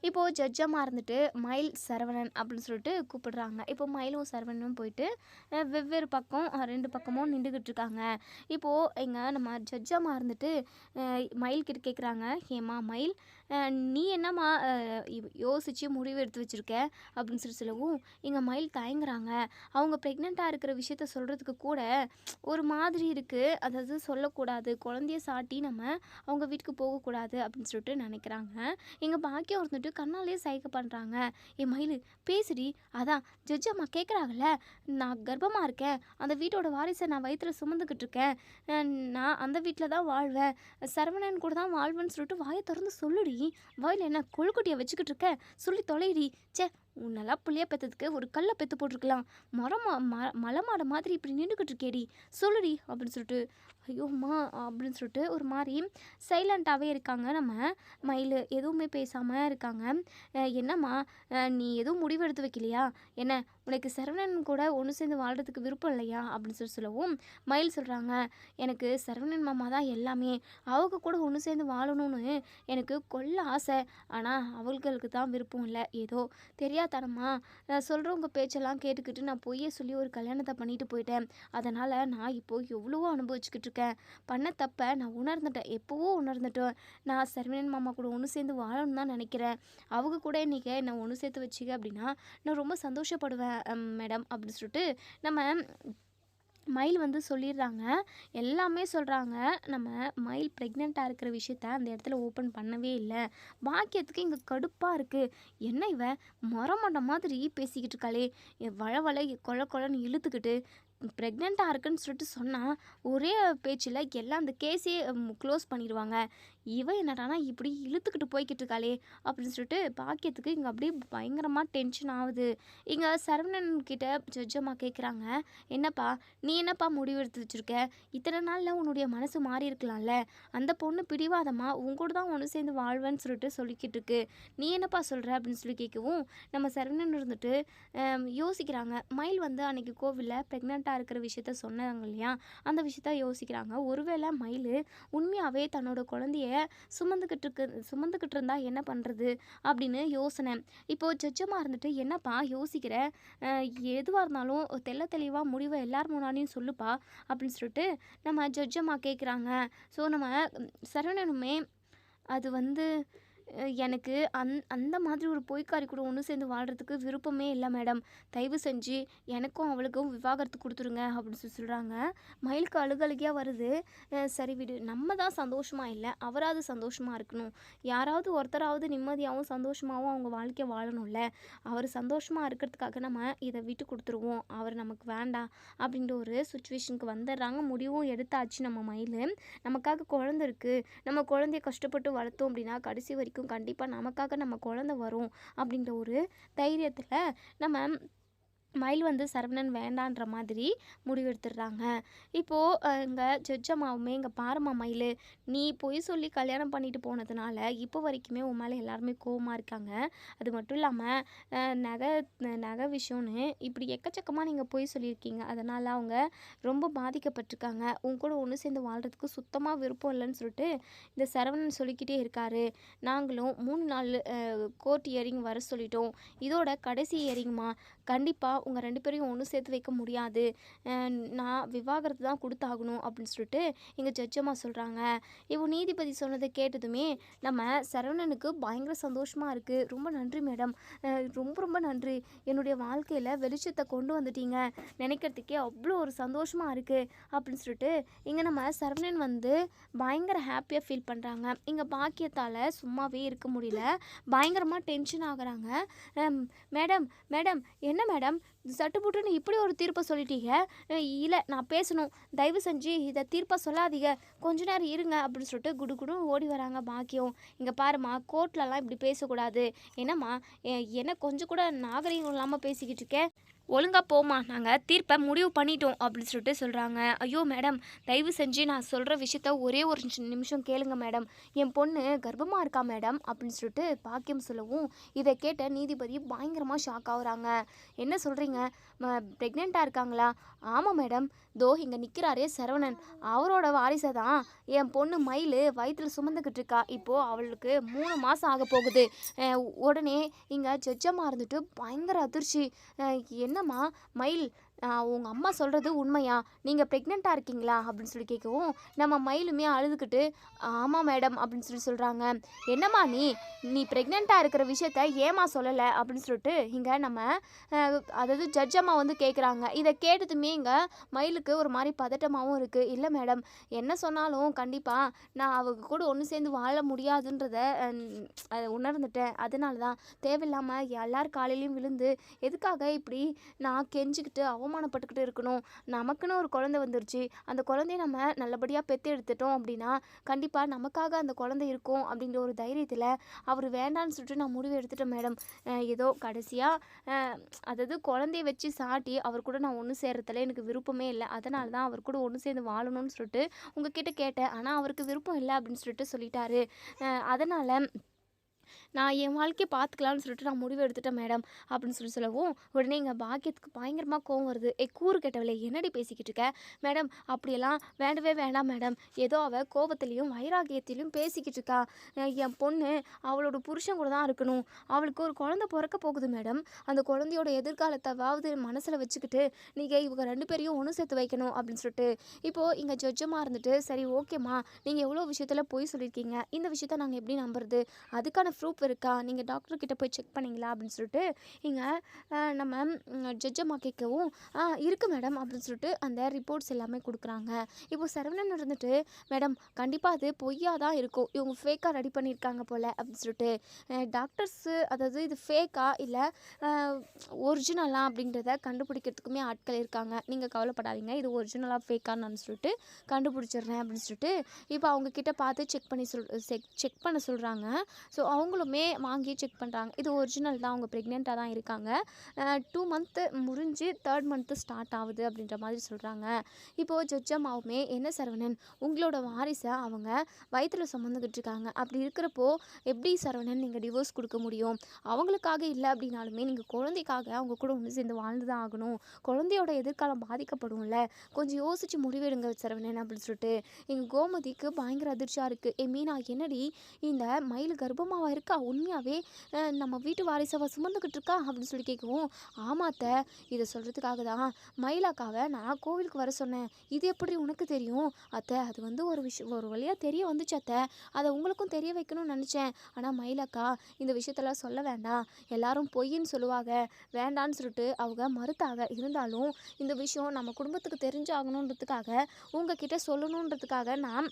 இப்போது ஜட்ஜமாக இருந்துட்டு மயில் சரவணன் அப்படின்னு சொல்லிட்டு கூப்பிடுறாங்க. இப்போ மயிலும் சரவணனும் போயிட்டு வெவ்வேறு பக்கம் 2 பக்கமும் நின்றுக்கிட்டு இருக்காங்க. இப்போது நம்ம ஜட்ஜமாக இருந்துட்டு மயில்கிட்ட கேட்குறாங்க, ஏம்மா மயில் நீ என்னம்மா யோசித்து முடிவு எடுத்து வச்சுருக்க அப்படின்னு சொல்லவும் மயில் தயங்குறாங்க. அவங்க ப்ரெக்னெண்ட்டாக இருக்கிற விஷயத்த சொல்கிறதுக்கு கூட ஒரு மாதிரி இருக்குது. அதாவது சொல்லக்கூடாது, குழந்தைய சாட்டி நம்ம அவங்க வீட்டுக்கு போகக்கூடாது அப்படின்னு சொல்லிட்டு நினைக்கிறாங்க. பாக்கியம் இருந்துட்டு கண்ணாலேயே சைகை பண்ணுறாங்க. மயில் பேசுடி, அதான் ஜட்ஜ் அம்மா கேட்குறாங்கல்ல, நான் கர்ப்பமாக இருக்கேன், அந்த வீட்டோட வாரிசை நான் வயிற்றில் சுமந்துக்கிட்டு இருக்கேன், நான் அந்த வீட்டில் தான் வாழ்வேன், சரவணன் கூட தான் வாழ்வேன்னு சொல்லிட்டு வாயை திறந்து சொல்லுடி. வாயில் என்ன கொழுக்குட்டியை வச்சுக்கிட்டு இருக்க, சொல்லி தொலைடி. சே உன்னெல்லாம் புள்ளிய பெற்றதுக்கு ஒரு கல்லை பெற்று போட்டிருக்கலாம், மலை மாட மாதிரி இப்படி நின்றுக்கிட்டு இருக்கேடி, சொல்லுடி அப்படின்னு சொல்லிட்டு ஐயோம்மா அப்படின்னு சொல்லிட்டு ஒரு மாதிரி சைலண்ட்டாகவே இருக்காங்க. நம்ம மயில் எதுவுமே பேசாமல் இருக்காங்க. என்னம்மா நீ எதுவும் முடிவு எடுத்து வைக்கலையா, என்ன உனக்கு சரவணன் கூட ஒன்று சேர்ந்து வாழ்கிறதுக்கு விருப்பம் இல்லையா அப்படின்னு சொல்லவும் மயில் சொல்கிறாங்க, எனக்கு சரவணன் மாமா தான் எல்லாமே, அவங்க கூட ஒன்று சேர்ந்து வாழணும்னு எனக்கு கொள்ள ஆசை, ஆனால் அவங்களுக்கு தான் விருப்பம் இல்லை, ஏதோ தெரியாதனமா சொல்கிறவங்க பேச்செல்லாம் கேட்டுக்கிட்டு நான் பொய்யை சொல்லி ஒரு கல்யாணத்தை பண்ணிட்டு போயிட்டேன், அதனால் நான் இப்போது எவ்வளவோ அனுபவிச்சுக்கிட்டு இருக்கேன், பண்ண தப்பை நான் உணர்ந்துட்டேன், எப்போவோ உணர்ந்துட்டேன், நான் சரவணன் மாமா கூட ஒன்று சேர்ந்து வாழணும்னு தான் நினைக்கிறேன், அவங்க கூட இன்றைக்கி நான் ஒன்று சேர்த்து வச்சிக்க அப்படின்னா நான் ரொம்ப சந்தோஷப்படுவேன் மேடம் அப்படின்னு சொல்லிட்டு நம்ம மயில் வந்து சொல்லிடுறாங்க. எல்லாமே சொல்கிறாங்க. நம்ம மயில் ப்ரெக்னெண்ட்டாக இருக்கிற விஷயத்த அந்த இடத்துல ஓப்பன் பண்ணவே இல்லை. பாக்கியத்துக்கு இங்கே கடுப்பாக இருக்குது. என்ன இவன் மொரமண்ட மாதிரி பேசிக்கிட்டு இருக்காளே, வள கொல கொலன்னு இழுத்துக்கிட்டு ப்ரெக்னெண்ட்டாக இருக்குன்னு சொல்லிட்டு சொன்னால் ஒரே பேச்சில் எல்லாம் அந்த கேஸே க்ளோஸ் பண்ணிடுவாங்க. இவன் என்னடானா இப்படி இழுத்துக்கிட்டு போய்கிட்டு இருக்காளே அப்படின்னு சொல்லிட்டு பாக்கியத்துக்கு அப்படியே பயங்கரமாக டென்ஷன் ஆகுது. சரவணன் கிட்ட ஜட்ஜம்மா கேட்குறாங்க, என்னப்பா நீ என்னப்பா முடிவு எடுத்து வச்சுருக்க, இத்தனை நாளில் உன்னுடைய மனசு மாறி இருக்கலாம்ல, அந்த பொண்ணு பிடிவாதமா உங்கூட தான் ஒன்று சேர்ந்து வாழ்வேன்னு சொல்லிட்டு சொல்லிக்கிட்டு இருக்கு, நீ என்னப்பா சொல்கிற அப்படின்னு சொல்லி கேட்கவும் நம்ம சரவணன் இருந்துட்டு யோசிக்கிறாங்க. மயில் வந்து அன்றைக்கி கோவிலில் ப்ரெக்னெண்ட்டாக இருக்கிற விஷயத்த சொன்னாங்க இல்லையா, அந்த விஷயத்த யோசிக்கிறாங்க. ஒருவேளை மயில் உண்மையாகவே தன்னோட குழந்தைய சுமந்துக்கிட்டு இருந்தா என்ன பண்ணுறது அப்படின்னு யோசனை. இப்போது ஜட்ஜமாக இருந்துட்டு என்னப்பா யோசிக்கிற, எதுவாக இருந்தாலும் தெளிவாக முடிவை எல்லார் முன்னாடியும் சொல்லுப்பா அப்படின்னு சொல்லிட்டு நம்ம ஜட்ஜமாக கேட்குறாங்க. ஸோ நம்ம சரவணனுமே அது வந்து எனக்கு அந்த மாதிரி ஒரு பொய்க்காரி கூட ஒன்று சேர்ந்து வாழ்கிறதுக்கு விருப்பமே இல்லை மேடம், தயவு செஞ்சு எனக்கும் அவளுக்கும் விவாகரத்து கொடுத்துருங்க அப்படின்னு சொல்கிறாங்க. மயிலுக்கு அழுகழுகியாக வருது. சரி விடு, நம்ம தான் சந்தோஷமாக இல்லை, அவராவது சந்தோஷமாக இருக்கணும், யாராவது ஒருத்தராவது நிம்மதியாகவும் சந்தோஷமாகவும் அவங்க வாழ்க்கையை வாழணும்ல, அவர் சந்தோஷமாக இருக்கிறதுக்காக நம்ம இதை விட்டு கொடுத்துருவோம், அவர் நமக்கு வேண்டாம் அப்படின்ற ஒரு சுச்சுவேஷனுக்கு வந்துடுறாங்க. முடிவும் எடுத்தாச்சு. நம்ம மயில் நமக்காக குழந்தை இருக்குது, நம்ம குழந்தைய கஷ்டப்பட்டு வளர்த்தோம் அப்படின்னா கடைசி வரைக்கும் கண்டிப்பாக நமக்காக நம்ம குழந்தை வரும் அப்படின்ற ஒரு தைரியத்தில் நம்ம மயில் வந்து சரவணன் வேண்டான்ற மாதிரி முடிவெடுத்துடுறாங்க. இப்போது எங்கள் ஜட்ஜம்மாவுமே பாரும்மா மயில், நீ பொய் சொல்லி கல்யாணம் பண்ணிட்டு போனதுனால இப்போ வரைக்குமே உன் மேலே எல்லாருமே கோவமாக இருக்காங்க, அது மட்டும் இல்லாமல் நகை விஷயம்னு இப்படி எக்கச்சக்கமாக நீங்கள் பொய் சொல்லியிருக்கீங்க, அதனால் அவங்க ரொம்ப பாதிக்கப்பட்டிருக்காங்க, உன் கூட ஒன்று சேர்ந்து வாழ்கிறதுக்கு சுத்தமாக விருப்பம் இல்லைன்னு சொல்லிட்டு இந்த சரவணன் சொல்லிக்கிட்டே இருக்காரு. நாங்களும் 3 நாள் கோர்ட் இயரிங் வர சொல்லிட்டோம், இதோட கடைசி இயரிங்மா, கண்டிப்பாக உங்கள் 2 பேரையும் ஒன்று சேர்த்து வைக்க முடியாது, நான் விவாகரத்து தான் கொடுத்தாகணும் அப்படின்னு சொல்லிட்டு எங்கள் ஜட்ஜம்மா சொல்கிறாங்க. இப்போ நீதிபதி சொன்னதை கேட்டதுமே நம்ம சரவணனுக்கு பயங்கர சந்தோஷமாக இருக்குது. ரொம்ப நன்றி மேடம், ரொம்ப ரொம்ப நன்றி, என்னுடைய வாழ்க்கையில் வெளிச்சத்தை கொண்டு வந்துட்டீங்க, நினைக்கிறதுக்கே அவ்வளோ ஒரு சந்தோஷமாக இருக்குது அப்படின்னு சொல்லிட்டு இங்கே நம்ம சரவணன் வந்து பயங்கர ஹாப்பியாக ஃபீல் பண்ணுறாங்க. இங்கே பாக்கியத்தால் சும்மாவே இருக்க முடியல, பயங்கரமாக டென்ஷன் ஆகுறாங்க. மேடம் மேடம் என்ன மேடம் சட்டுப்புட்டுன்னு இப்படி ஒரு தீர்ப்பை சொல்லிட்டீங்க, இல்லை நான் பேசணும், தயவு செஞ்சு இதை தீர்ப்பாக சொல்லாதீங்க, கொஞ்ச நேரம் இருங்க அப்படின்னு சொல்லிட்டு குடு ஓடி வராங்க பாக்கியம். இங்கே பாருமா, கோர்ட்லலாம் இப்படி பேசக்கூடாது, என்னம்மா என்ன கொஞ்சம் கூட நாகரிகம் இல்லாமல் பேசிக்கிட்டு இருக்கேன், ஒழுங்கா போமா, நாங்கள் தீர்ப்பை முடிவு பண்ணிட்டோம் அப்படின்னு சொல்லிட்டு சொல்கிறாங்க. ஐயோ மேடம், தயவு செஞ்சு நான் சொல்கிற விஷயத்த ஒரே ஒரு நிமிஷம் கேளுங்க மேடம், என் பொண்ணு கர்ப்பமாக இருக்கா மேடம் அப்படின்னு சொல்லிட்டு பாக்கியம் சொல்லவும் இதை கேட்ட நீதிபதி பயங்கரமாக ஷாக் ஆகுறாங்க. என்ன சொல்கிறீங்க, ப்ரெக்னெண்ட்டாக இருக்காங்களா? ஆமாம் மேடம், தோ இங்கே நிற்கிறாரே சரவணன், அவரோட வாரிசை தான் என் பொண்ணு மயில் வயிற்றில் சுமந்துக்கிட்டு இருக்கா, இப்போது அவளுக்கு 3 மாதம் ஆக போகுது. உடனே இங்கே ஜட்ஜமாக இருந்துட்டு பயங்கர அதிர்ச்சி. என்னம்மா மயில், உங்கள் அம்மா சொல்கிறது உண்மையா, நீங்கள் ப்ரெக்னெண்ட்டாக இருக்கீங்களா அப்படின்னு சொல்லி கேட்கவும் நம்ம மயிலுமே அழுதுகிட்டு ஆமாம் மேடம் அப்படின்னு சொல்லி சொல்கிறாங்க. என்னம்மா நீ ப்ரெக்னெண்ட்டாக இருக்கிற விஷயத்த ஏமா சொல்லலை அப்படின்னு சொல்லிட்டு இங்கே நம்ம அதாவது ஜட்ஜம்மா வந்து கேட்குறாங்க. இதை கேட்டதுமே இங்கே மயிலுக்கு ஒரு மாதிரி பதட்டமாகவும் இருக்குது. இல்லை மேடம், என்ன சொன்னாலும் கண்டிப்பாக நான் அவங்க கூட ஒன்று சேர்ந்து வாழ முடியாதுன்றத உணர்ந்துட்டேன், அதனால தான் தேவையில்லாமல் எல்லார் காலையிலையும் விழுந்து எதுக்காக இப்படி நான் கெஞ்சிக்கிட்டு அவமானப்பட்டுக்கிட்டு இருக்கணும், நமக்குன்னு ஒரு குழந்தை வந்துருச்சு, அந்த குழந்தைய நம்ம நல்லபடியாக பெற்று எடுத்துட்டோம் அப்படின்னா கண்டிப்பாக நமக்காக அந்த குழந்தை இருக்கும் அப்படின்ற ஒரு தைரியத்தில் அவர் வேண்டான்னு சொல்லிட்டு நான் முடிவு எடுத்துட்டேன் மேடம். ஏதோ கடைசியாக அதாவது குழந்தைய வச்சு சாட்டி அவர் கூட நான் ஒன்று சேர்றதுல எனக்கு விருப்பமே இல்லை, அதனால தான் அவர் கூட ஒன்று சேர்ந்து வாழணும்னு சொல்லிட்டு உங்ககிட்ட கேட்டேன், ஆனால் அவருக்கு விருப்பம் இல்லை அப்படின்னு சொல்லிட்டு சொல்லிட்டாரு, அதனால் நான் என் வாழ்க்கையை பார்த்துக்கலான்னு சொல்லிட்டு நான் முடிவு எடுத்துட்டேன் மேடம் அப்படின்னு சொல்லவும் உடனே எங்கள் பாக்கியத்துக்கு பயங்கரமாக கோவம் வருது. கூறு கேட்டவளே, என்னடி பேசிக்கிட்டு இருக்க மேடம், அப்படியெல்லாம் வேண்டவே வேண்டாம் மேடம், ஏதோ அவள் கோபத்துலேயும் வைராகியத்திலையும் பேசிக்கிட்டு இருக்கா, என் பொண்ணு அவளோட புருஷன் கூட தான் இருக்கணும், அவளுக்கு ஒரு குழந்தை பிறக்க போகுது மேடம், அந்த குழந்தையோட எதிர்காலத்தாவது மனசில் வச்சுக்கிட்டு நீங்கள் இவங்க 2 பேரையும் ஒன்று சேர்த்து வைக்கணும் அப்படின்னு சொல்லிட்டு இப்போது இங்கே ஜட்ஜமாக இருந்துட்டு சரி ஓகேம்மா, நீங்கள் எவ்வளோ விஷயத்தில் போய் சொல்லியிருக்கீங்க, இந்த விஷயத்த நாங்கள் எப்படி நம்புறது, அதுக்கான ப்ரூஃப் இருக்கா, நீங்கள் டாக்டர்கிட்ட போய் செக் பண்ணிங்களா அப்படின்னு சொல்லிட்டு இங்கே நம்ம ஜட்ஜம்மா கேட்கவும் இருக்குது மேடம் அப்படின்னு சொல்லிட்டு அந்த ரிப்போர்ட்ஸ் எல்லாமே கொடுக்குறாங்க. இப்போ சரவணன் இருந்துட்டு மேடம் கண்டிப்பாக அது பொய்யா தான் இருக்கும், இவங்க ஃபேக்காக ரெடி பண்ணியிருக்காங்க போல் அப்படின்னு சொல்லிட்டு டாக்டர்ஸு அதாவது இது ஃபேக்கா இல்லை ஒரிஜினலா அப்படின்றத கண்டுபிடிக்கிறதுக்குமே ஆட்கள் இருக்காங்க, நீங்கள் கவலைப்படாதீங்க, இது ஒரிஜினலாக ஃபேக்கான்னு சொல்லிட்டு கண்டுபிடிச்சிடுறேன் அப்படின்னு சொல்லிட்டு இப்போ அவங்கக்கிட்ட பார்த்து செக் பண்ண சொல்கிறாங்க. ஸோ அவங்களுமே வாங்கி செக் பண்ணுறாங்க, இது ஒரிஜினல் தான், அவங்க ப்ரெக்னெண்ட்டாக தான் இருக்காங்க, 2 மந்த்து முடிஞ்சு 3rd மந்த்து ஸ்டார்ட் ஆகுது அப்படின்ற மாதிரி சொல்கிறாங்க. இப்போது ஜட்ஜம்மாவுமே என்ன சரவணன், உங்களோட வாரிசை அவங்க வயிற்றில் சுமந்துக்கிட்டு இருக்காங்க, அப்படி இருக்கிறப்போ எப்படி சரவணன் நீங்கள் டிவோர்ஸ் கொடுக்க முடியும், அவங்களுக்காக இல்லை அப்படின்னாலுமே நீங்கள் குழந்தைக்காக அவங்க கூட ஒன்று சேர்ந்து வாழ்ந்து தான் ஆகணும், குழந்தையோட எதிர்காலம் பாதிக்கப்படும்ல, கொஞ்சம் யோசித்து முடிவெடுங்க சரவணன் அப்படின்னு சொல்லிட்டு எங்கள் கோமதிக்கு பயங்கர அதிர்ச்சியாக இருக்குது. மீனா என்னடி இந்த மயில் கர்ப்பமாக இருக்கா, உண்மையாகவே நம்ம வீட்டு வாரிசவை சுமந்துக்கிட்டு இருக்கா அப்படின்னு சொல்லி கேட்கவும் ஆமாத்த, இதை சொல்கிறதுக்காக தான் மயிலாக்காவை நான் கோவிலுக்கு வர சொன்னேன், இது எப்படி உனக்கு தெரியும் அத்தை, அது வந்து ஒரு விஷயம் ஒரு வழியாக தெரிய வந்துச்சு அத்தை, அதை உங்களுக்கும் தெரிய வைக்கணும்னு நினச்சேன், ஆனால் மயிலாக்கா இந்த விஷயத்தெல்லாம் சொல்ல வேண்டாம், எல்லாரும் பொய்ன்னு சொல்லுவாங்க, வேண்டான்னு சொல்லிட்டு அவங்க மறுத்தாங்க, இருந்தாலும் இந்த விஷயம் நம்ம குடும்பத்துக்கு தெரிஞ்சாகணுன்றதுக்காக உங்ககிட்ட சொல்லணுன்றதுக்காக நான்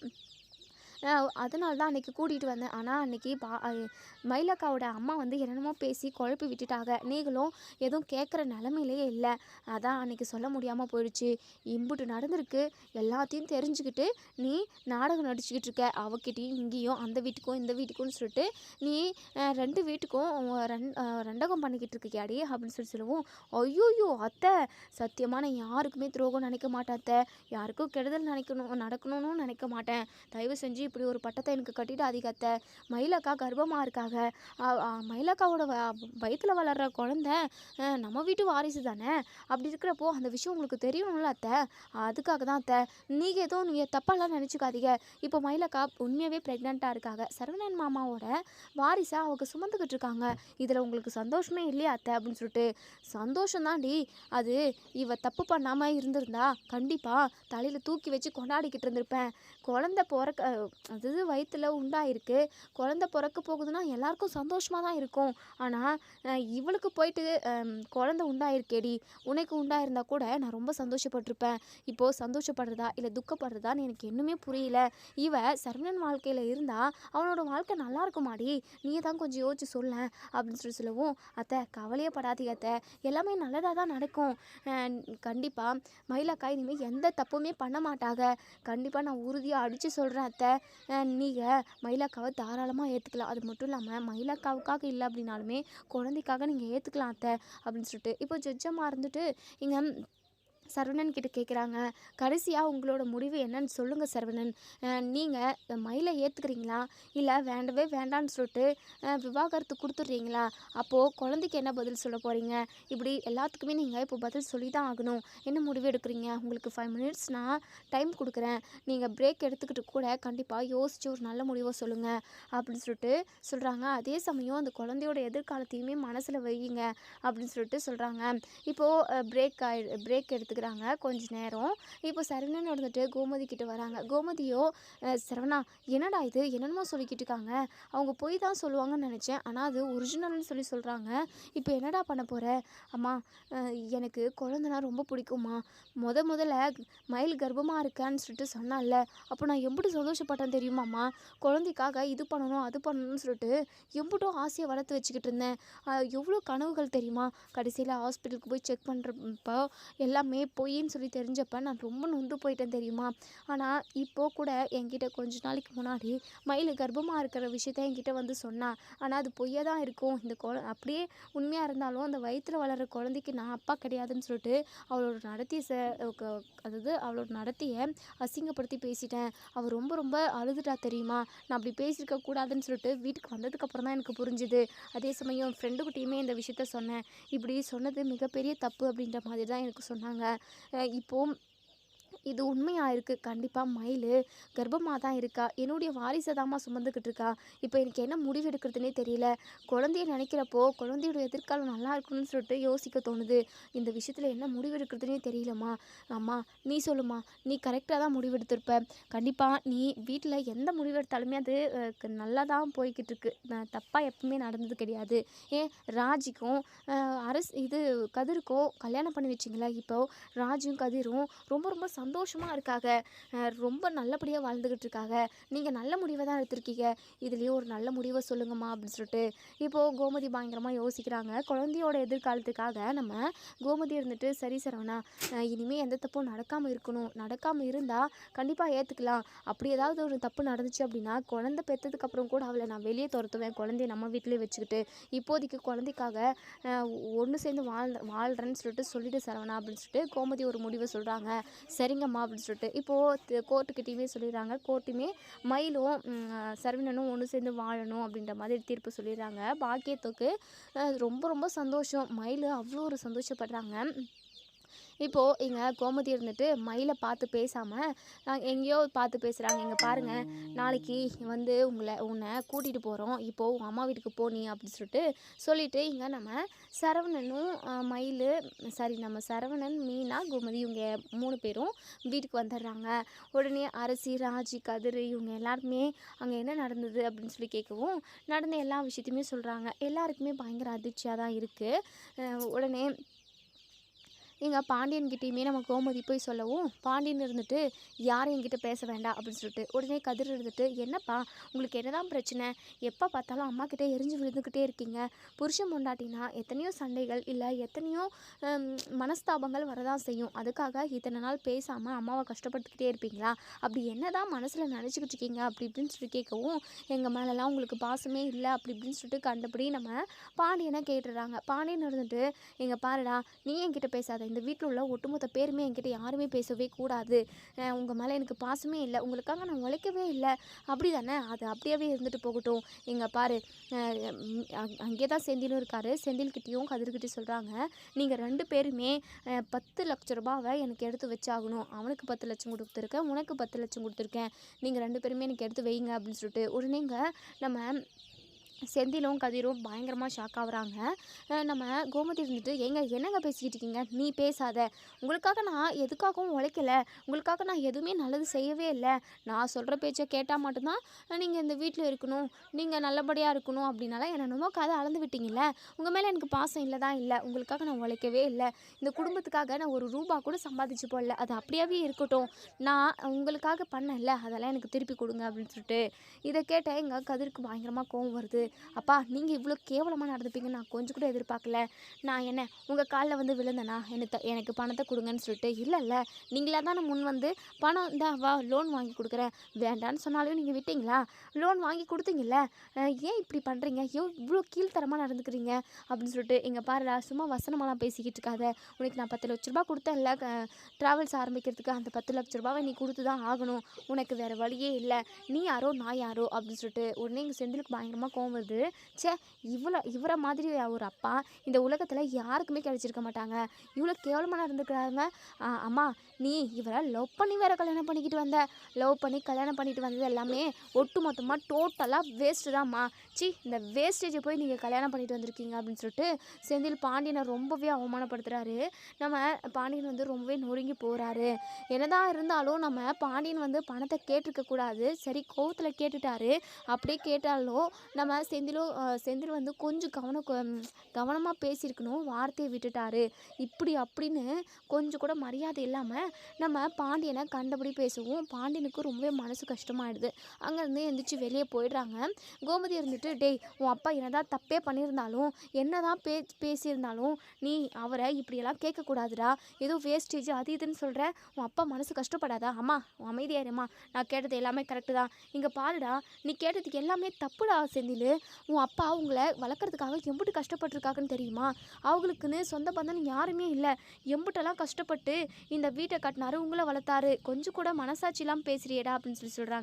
அதனால தான் அன்றைக்கி கூட்டிகிட்டு வந்தேன், ஆனால் அன்றைக்கி மயிலக்காவோட அம்மா வந்து என்னென்னமோ பேசி குழப்பி விட்டுட்டாங்க, நீங்களும் எதுவும் கேட்குற நிலமையிலேயே இல்லை, அதான் அன்றைக்கி சொல்ல முடியாமல் போயிடுச்சு, இம்புட்டு நடந்திருக்கு எல்லாத்தையும் தெரிஞ்சுக்கிட்டு நீ நாடகம் நடிச்சுக்கிட்டு இருக்க, அவகிட்டையும் இங்கேயும் அந்த வீட்டுக்கும் இந்த வீட்டுக்கும்னு சொல்லிட்டு நீ 2 வீட்டுக்கும் ரெண்டகம் பண்ணிக்கிட்டு இருக்கியாடி அப்படின்னு சொல்லவும் ஐயோயோ அத்தை, சத்தியமாக நான் யாருக்குமே துரோகம் நினைக்க மாட்டேன் அத்தை, யாருக்கும் கெடுதல் நடக்கணும்னு நினைக்க மாட்டேன், தயவு செஞ்சு இப்படி ஒரு பட்டத்தை எனக்கு கட்டிடாதீங்க அத்தை. மயிலக்கா கர்ப்பமாக இருக்காங்க. மயிலக்காவோட வயிற்றில் வளர்கிற குழந்த நம்ம வீட்டு வாரிசு தானே. அப்படி இருக்கிறப்போ அந்த விஷயம் உங்களுக்கு தெரியணும்ல அத்தை. அதுக்காக தான் அத்தை. நீங்கள் தப்பாலாம் நினச்சிக்காதீங்க. இப்போ மயிலக்கா உண்மையாகவே ப்ரெக்னெண்ட்டாக இருக்காங்க. சரவணன் மாமாவோட வாரிசை அவங்க சுமந்துக்கிட்டு இருக்காங்க. இதில் உங்களுக்கு சந்தோஷமே இல்லையா அத்தை அப்படின்னு சொல்லிட்டு. சந்தோஷம்தான்டி. அது இவ தப்பு பண்ணாமல் இருந்திருந்தா கண்டிப்பாக தலையில் தூக்கி வச்சு கொண்டாடிக்கிட்டு இருந்திருப்பேன். குழந்த பிறக்க அதாவது வயிற்றில் உண்டாயிருக்கு. குழந்த பிறக்க போகுதுன்னா எல்லாருக்கும் சந்தோஷமாக தான் இருக்கும். ஆனால் இவளுக்கு போயிட்டு குழந்த உண்டாயிருக்கேடி. உனக்கு உண்டாயிருந்தா கூட நான் ரொம்ப சந்தோஷப்பட்டிருப்பேன். இப்போது சந்தோஷப்படுறதா இல்லை துக்கப்படுறதான்னு எனக்கு இன்னுமே புரியல. இவ சரவணன் வாழ்க்கையில் இருந்தால் அவனோட வாழ்க்கை நல்லா இருக்குமாடி. நீயே தான் கொஞ்சம் யோசிச்சு சொல்லேன் அப்படின்னு சொல்லவும், அத்தை கவலையே படாதீங்க அத்தை, எல்லாமே நல்லதாக தான் நடக்கும். கண்டிப்பாக மயிலக்கா இனிமேல் எந்த தப்புமே பண்ண மாட்டாங்க. கண்டிப்பாக நான் உறுதியாக அடித்து சொல்கிறேன் அத்தை. நீங்கள் மயிலக்காவை தாராளமாக ஏற்றுக்கலாம். அது மட்டும் இல்லாமல் மயிலக்காவுக்காக இல்லை அப்படின்னாலுமே குழந்தைக்காக நீங்கள் ஏற்றுக்கலாம் அத்தை அப்படின்னு சொல்லிட்டு. இப்போ ஜட்ஜம்மா இருந்துட்டு இங்கே சரவணன் கிட்ட கேட்குறாங்க, கடைசியாக உங்களோட முடிவு என்னன்னு சொல்லுங்கள் சரவணன். நீங்கள் மயிலை ஏற்றுக்கிறீங்களா இல்லை வேண்டவே வேண்டான்னு சொல்லிட்டு விவாகரத்து கொடுத்துட்றீங்களா? அப்போது குழந்தைக்கு என்ன பதில் சொல்ல போகிறீங்க? இப்படி எல்லாத்துக்குமே நீங்கள் இப்போ பதில் சொல்லி தான் ஆகணும். என்ன முடிவு எடுக்கிறீங்க? உங்களுக்கு 5 மினிட்ஸ் நான் டைம் கொடுக்குறேன். நீங்கள் பிரேக் எடுத்துக்கிட்டு கூட கண்டிப்பாக யோசித்து ஒரு நல்ல முடிவை சொல்லுங்கள் அப்படின்னு சொல்லிட்டு சொல்கிறாங்க. அதே சமயம் அந்த குழந்தையோட எதிர்காலத்தையுமே மனசில் வையுங்க அப்படின்னு சொல்லிட்டு சொல்கிறாங்க. இப்போது பிரேக் எடுத்துக்கிறாங்க கொஞ்ச நேரம். இப்போ சரவணன் வந்துட்டு கோமதி கிட்ட வராங்க. கோமதியோ சரவணா என்னடா இது என்னென்னமோ சொல்லிக்கிட்டு இருக்காங்க. அவங்க போய் தான் சொல்லுவாங்கன்னு நினச்சேன். ஆனால் அது ஒரிஜினல்னு சொல்கிறாங்க. இப்போ என்னடா பண்ண போகிற? அம்மா எனக்கு குழந்தைனா ரொம்ப பிடிக்குமா. முதல்ல மயில் கர்ப்பமாக இருக்கான்னு சொல்லிட்டு சொன்னால, அப்போ நான் எப்படி சந்தோஷப்பட்டேன் தெரியுமாம்மா. குழந்தைக்காக இது பண்ணணும் அது பண்ணணும்னு சொல்லிட்டு எம்பிட்டோ ஆசையை வளர்த்து வச்சுக்கிட்டு இருந்தேன். எவ்வளோ கனவுகள் தெரியுமா. கடைசியில் ஹாஸ்பிட்டலுக்கு போய் செக் பண்ணுறப்போ எல்லாமே பொய்ன்னு சொல்லி தெரிஞ்சப்போ நான் ரொம்ப நொந்து போயிட்டேன் தெரியுமா. ஆனால் இப்போது கூட என்கிட்ட கொஞ்ச நாளைக்கு முன்னாடி மயில் கர்ப்பமாக இருக்கிற விஷயத்த என்கிட்ட வந்து சொன்னான். ஆனால் அது பொய்யாக தான் இருக்கும். இந்த அப்படியே உண்மையாக இருந்தாலும் அந்த வயிற்றில் வளர்கிற குழந்தைக்கு நான் அப்பா கிடையாதுன்னு சொல்லிட்டு அவளோட அதாவது அவளோட நடத்தையை அசிங்கப்படுத்தி பேசிட்டேன். அவள் ரொம்ப ரொம்ப அழுதுட்டா தெரியுமா. நான் அப்படி பேசியிருக்க கூடாதுன்னு சொல்லிட்டு வீட்டுக்கு வந்ததுக்கப்புறம் தான் எனக்கு புரிஞ்சுது. அதே சமயம் ஃப்ரெண்டுக்கிட்டையுமே இந்த விஷயத்த சொன்னேன். இப்படி சொன்னது மிகப்பெரிய தப்பு அப்படின்ற மாதிரி தான் எனக்கு சொன்னாங்க. இப்போது இது உண்மையாக இருக்குது. கண்டிப்பாக மயில் கர்ப்பமாக தான் இருக்கா. என்னுடைய வாரிசை தாம்மா சுமந்துக்கிட்டு இருக்கா. இப்போ எனக்கு என்ன முடிவு எடுக்கிறதுனே தெரியல. குழந்தைய நினைக்கிறப்போ குழந்தையோட எதிர்காலம் நல்லா இருக்கணும்னு சொல்லிட்டு யோசிக்க தோணுது. இந்த விஷயத்தில் என்ன முடிவு எடுக்கிறதுனே தெரியலம்மா. அம்மா நீ சொல்லுமா. நீ கரெக்டாக தான் முடிவு எடுத்திருப்ப. கண்டிப்பாக நீ வீட்டில் எந்த முடிவு எடுத்தாலுமே அது நல்லா தான் போய்கிட்டு இருக்கு. தப்பாக எப்பவுமே நடந்தது கிடையாது. ஏன் ராஜிக்கும் கதிருக்கும் கல்யாணம் பண்ணி வச்சிங்களா. இப்போது ராஜியும் கதிரும் ரொம்ப ரொம்ப சந்தோஷமாக இருக்காங்க. ரொம்ப நல்லபடியாக வாழ்ந்துக்கிட்டு இருக்காங்க. நீங்கள் நல்ல முடிவை தான் எடுத்திருக்கீங்க. இதுலேயே ஒரு நல்ல முடிவை சொல்லுங்கம்மா அப்படின்னு சொல்லிட்டு இப்போது கோமதி பயங்கரமாக யோசிக்கிறாங்க. குழந்தையோட எதிர்காலத்துக்காக நம்ம கோமதி இருந்துட்டு சரி சரவணா, இனிமேல் எந்த தப்பும் நடக்காமல் இருக்கணும். நடக்காமல் இருந்தால் கண்டிப்பாக ஏற்றுக்கலாம். அப்படி ஏதாவது ஒரு தப்பு நடந்துச்சு அப்படின்னா குழந்தை பெற்றதுக்கப்புறம் கூட அவளை நான் வெளியே துரத்துவேன். குழந்தைய நம்ம வீட்டிலே வச்சுக்கிட்டு இப்போதைக்கு குழந்தைக்காக ஒன்று சேர்ந்து வாழ்கிறேன்னு சொல்லிட்டு சரவணா அப்படின்னு சொல்லிட்டு கோமதி ஒரு முடிவை சொல்கிறாங்க. சரிங்கம்மா அப்படின்னு சொல்லிட்டு இப்போது கோர்ட்டுக்கிட்டேயுமே சொல்லிடுறாங்க. கோர்ட்டுமே மயிலும் சரவணனும் ஒன்று சேர்ந்து வாழணும் அப்படின்ற மாதிரி தீர்ப்பு சொல்லிடுறாங்க. பாக்கியத்துக்கு ரொம்ப ரொம்ப சந்தோஷம். மயில் அவ்வளோ ஒரு சந்தோஷப்படுறாங்க. இப்போது இங்கே கோமதி இருந்துட்டு மயிலை பார்த்து பேசாமல் எங்கேயோ பார்த்து பேசுகிறாங்க. இங்கே பாருங்கள், நாளைக்கு வந்து உன்னை கூட்டிகிட்டு போகிறோம். இப்போது உங்கள் அம்மா வீட்டுக்கு போனி அப்படின்னு சொல்லிட்டு இங்கே நம்ம சரவணனும் நம்ம சரவணன், மீனா, கோமதி இவங்க 3 பேரும் வீட்டுக்கு வந்துடுறாங்க. உடனே அரசி, ராஜி, கதிர் இவங்க எல்லாருமே அங்கே என்ன நடந்தது அப்படின்னு சொல்லி கேட்கவும் நடந்த எல்லா விஷயத்தையுமே சொல்கிறாங்க. எல்லாருக்குமே பயங்கர அதிர்ச்சியாக தான் இருக்குது. உடனே எங்க பாண்டியன்கிட்டயுமே நம்ம கோமதி போய் சொல்லவும், பாண்டியன் இருந்துட்டு யாரும் என்கிட்ட பேச வேண்டாம் அப்படின்னு சொல்லிட்டு உடனே கதிர் இருந்துட்டு, என்னப்பா உங்களுக்கு என்னதான் பிரச்சனை? எப்போ பார்த்தாலும் அம்மா கிட்டே எரிஞ்சு விழுந்துக்கிட்டே இருக்கீங்க. புருஷன் பொண்டாட்டினா எத்தனையோ சண்டைகள் இல்லை எத்தனையோ மனஸ்தாபங்கள் வரதான் செய்யும். அதுக்காக இத்தனை நாள் பேசாமல் அம்மாவை கஷ்டப்பட்டுக்கிட்டே இருப்பீங்களா? அப்படி என்னதான் மனசில் நினச்சிக்கிட்டு இருக்கீங்க அப்படி இப்படின்னு சொல்லி கேட்கவும், எங்கள் மேலெலாம் உங்களுக்கு பாசமே இல்லை அப்படி இப்படின்னு சொல்லிட்டு கண்டபடி நம்ம பாண்டியனை கேட்டுடுறாங்க. பாண்டியன் இருந்துட்டு, எங்கள் பாருடா, நீ என்கிட்ட பேசாத, பேசாத. இந்த வீட்ல உள்ள ஒட்டுமொத்த பேருமே என்கிட்ட யாருமே பேசவே கூடாது. உங்க மேல எனக்கு பாசமே இல்ல. உங்களுக்காக நான் உழைக்கவே இல்ல. அப்படி தானே? அது அப்படியாவே இருந்துட்டு போகட்டும். இங்க பாரு, அ ம் அங்கே தான் செந்திலும் இருக்காரு. செந்தில்கிட்டயும் கதிர்கிட்டயும் சொல்றாங்க, "நீங்க 2 பேருமே 10,00,000 ரூபாவ எனக்கு எடுத்து வச்சாகணும். அவனுக்கு 10,00,000 குடுத்துருக்கேன். உனக்கு 10,00,000 குடுத்துருக்கேன். நீங்க 2 பேருமே எனக்கு எடுத்து வைங்க" அப்படின்னு சொல்லிட்டு. உடனேங்க நம்ம செந்திலும் கதிரும் பயங்கரமாக ஷாக் ஆகுறாங்க. நம்ம கோமதி இருந்துட்டு, "ஏங்க என்னங்க பேசிக்கிட்டு இருக்கீங்க? நீ பேசாத. உங்களுக்காக நான் எதுக்காகவும் உழைக்கல. உங்களுக்காக நான் எதுவுமே நல்லது செய்யவே இல்ல. நான் சொல்கிற பேச்சை கேட்டால் மட்டும்தான் நீங்கள் இந்த வீட்டில் இருக்கணும், நீங்கள் நல்லபடியாக இருக்கணும் அப்படின்னால என்னென்னமோ கதை அளந்து விட்டீங்கல்ல. உங்கள் மேலே எனக்கு பாசம் இல்லை தான் இல்லை. உங்களுக்காக நான் உழைக்கவே இல்லை. இந்த குடும்பத்துக்காக நான் ஒரு ரூபா கூட சம்பாதிச்சு போடல. அது அப்படியாவே இருக்கட்டும். நான் உங்களுக்காக பண்ணல, அதெல்லாம் எனக்கு திருப்பி கொடுங்க" அப்படின்னு சொல்லிட்டு. இதை கேட்ட எங்கள் கதிருக்கு பயங்கரமாக கோவம் வருது. "அப்பா, நீங்கள் இவ்வளோ கேவலமாக நடந்துப்பீங்கன்னு நான் கொஞ்சம் கூட எதிர்பார்க்கல. நான் என்ன உங்கள் காலில் வந்து விழுந்தேனா? எனக்கு பணத்தை கொடுங்கன்னு சொல்லிட்டு? இல்லைல்ல, நீங்களாக தானே முன் வந்து பணம் இந்தா வா லோன் வாங்கி கொடுக்குறேன் வேண்டான்னு சொன்னாலும் நீங்கள் விட்டீங்களா? லோன் வாங்கி கொடுத்தீங்கல்ல. ஏன் இப்படி பண்ணுறீங்க? இவ்வளோ கீழ்த்தரமாக நடந்துக்கிறீங்க" அப்படின்னு சொல்லிட்டு. "இங்கே பாருடா, சும்மா வசனமெல்லாம் பேசிக்கிட்டு இருக்காத. உனக்கு நான் 10,00,000 ரூபா கொடுத்தேன்ல ட்ராவல்ஸ் ஆரம்பிக்கிறதுக்கு. அந்த 10,00,000 ரூபாவை நீ கொடுத்து தான் ஆகணும். உனக்கு வேறு வழியே இல்லை. நீ யாரோ நான் யாரோ" அப்படின்னு சொல்லிட்டு. உடனே எங்கள் செந்திலுக்கு பயங்கரமாக கோவம் வருது. ச்சே, இவரை மாதிரி ஒரு அப்பா இந்த உலகத்தில் யாருக்குமே கிடைச்சிருக்க மாட்டாங்க. இவ்வளோ கேவலமாக நடந்துக்கிறாங்க. அம்மா, நீ இவரை லவ் பண்ணி வேற கல்யாணம் பண்ணிக்கிட்டு வந்த. லவ் பண்ணி கல்யாணம் பண்ணிட்டு வந்தது எல்லாமே ஒட்டு மொத்தமாக டோட்டலாக வேஸ்ட்டு தான்மா. இந்த வேஸ்டேஜை போய் நீங்கள் கல்யாணம் பண்ணிட்டு வந்திருக்கீங்க அப்படின்னு சொல்லிட்டு செந்தில் பாண்டியனை ரொம்பவே அவமானப்படுத்துகிறாரு. நம்ம பாண்டியன் வந்து ரொம்பவே நொறுங்கி போகிறாரு. என்னதான் இருந்தாலும் நம்ம பாண்டியன் வந்து பணத்தை கேட்டிருக்க கூடாது. சரி, கோவத்தில் கேட்டுட்டாரு. அப்படியே கேட்டாலும் நம்ம செந்தில் வந்து கொஞ்சம் கவனமாக பேசியிருக்கணும். வார்த்தையை விட்டுட்டாரு. இப்படி அப்படின்னு கொஞ்சம் கூட மரியாதை இல்லாமல் நம்ம பாண்டியனை கண்டபடி பேசவும் பாண்டியனுக்கு ரொம்பவே மனசு கஷ்டமாயிடுது. அங்கேருந்து எந்திரிச்சு வெளியே போயிடுறாங்க. கோமதி இருந்துட்டு, "டேய், உன் அப்பா என்னதான் தப்பே பண்ணியிருந்தாலும், என்னதான் பேசியிருந்தாலும் நீ அவரை இப்படியெல்லாம் கேட்கக்கூடாதுடா. ஏதோ வேஸ்டேஜ் அது இதுன்னு சொல்கிற. உன் அப்பா மனசு கஷ்டப்படாதா? அம்மா, உன் அமைதியாயிரும்மா. நான் கேட்டது எல்லாமே கரெக்டு தான். இங்கே பாருடா, நீ கேட்டதுக்கு எல்லாமே தப்புடா செந்தில். உன் அப்பா உங்களை வளர்க்குறதுக்காக எம்புட்டு கஷ்டப்பட்டுருக்காங்கன்னு தெரியுமா? அவங்களுக்குன்னு சொந்த பந்தம் யாருமே இல்லை. எம்புட்டெல்லாம் கஷ்டப்பட்டு இந்த வீட்டை கட்டினாரு, உங்களை வளர்த்தாரு. கொஞ்சம் கூட மனசாட்சி இல்லாமல் பேசுறியேடா" அப்படின்னு சொல்கிறாங்க.